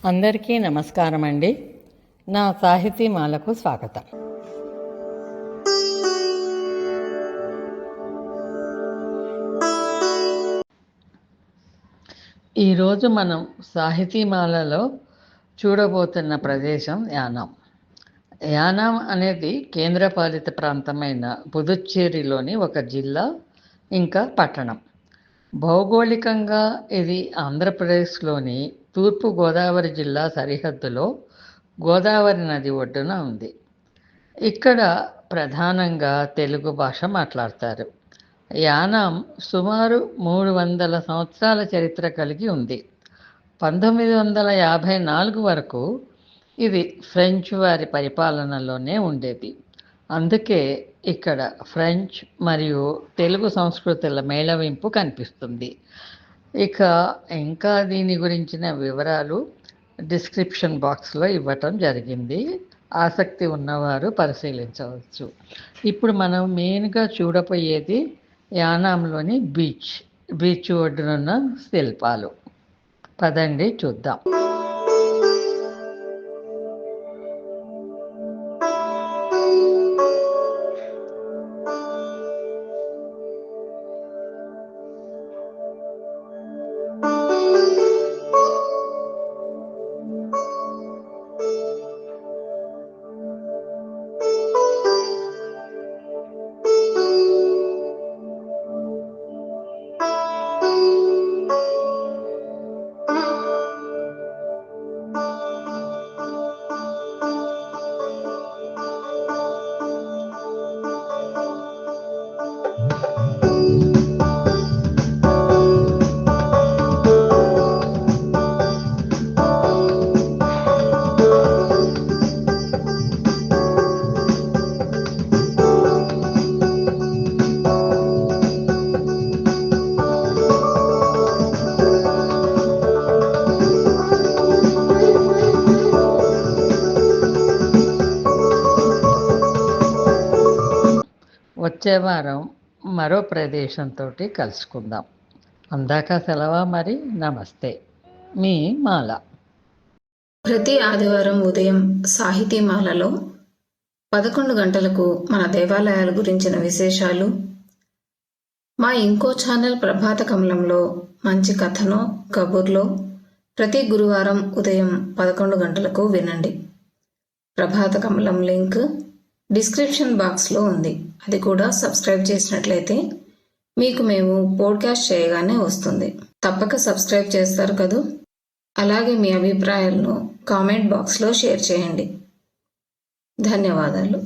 అందరికీ నమస్కారం అండి. నా సాహితీమాలకు స్వాగతం. ఈరోజు మనం సాహితీమాలలో చూడబోతున్న ప్రదేశం యానాం. యానాం అనేది కేంద్రపాలిత ప్రాంతమైన పుదుచ్చేరిలోని ఒక జిల్లా ఇంకా పట్టణం. భౌగోళికంగా ఇది ఆంధ్రప్రదేశ్లోని తూర్పు గోదావరి జిల్లా సరిహద్దులో గోదావరి నది ఒడ్డున ఉంది. ఇక్కడ ప్రధానంగా తెలుగు భాష మాట్లాడతారు. యానాం సుమారు 300 సంవత్సరాల చరిత్ర కలిగి ఉంది. 1954 వరకు ఇది ఫ్రెంచ్ వారి పరిపాలనలోనే ఉండేది. అందుకే ఇక్కడ ఫ్రెంచ్ మరియు తెలుగు సంస్కృతుల మేళవింపు కనిపిస్తుంది. ఇంకా దీని గురించిన వివరాలు డిస్క్రిప్షన్ బాక్స్లో ఇవ్వటం జరిగింది. ఆసక్తి ఉన్నవారు పరిశీలించవచ్చు. ఇప్పుడు మనం మెయిన్గా చూడబోయేది యానాంలోని బీచ్ ఒడ్డునున్న శిల్పాలు. పదండి చూద్దాం. వచ్చే వారం మరో ప్రదేశంతో కలుసుకుందాం. అందాక సెలవా మరి. నమస్తే, మీ మాల. ప్రతి ఆదివారం ఉదయం సాహితీమాలలో 11 గంటలకు మన దేవాలయాల గురించిన విశేషాలు, మా ఇంకో ఛానల్ ప్రభాత కమలంలో మంచి కథనో కబుర్లో ప్రతి గురువారం ఉదయం 11 గంటలకు వినండి. ప్రభాత కమలం లింక్ డిస్క్రిప్షన్ బాక్స్లో ఉంది. అది కూడా సబ్స్క్రైబ్ చేసినట్లయితే మీకు మేము పోడ్కాస్ట్ చేయగానే వస్తుంది. తప్పక సబ్స్క్రైబ్ చేస్తారు కదూ. అలాగే మీ అభిప్రాయాలను కామెంట్ బాక్స్లో షేర్ చేయండి. ధన్యవాదాలు.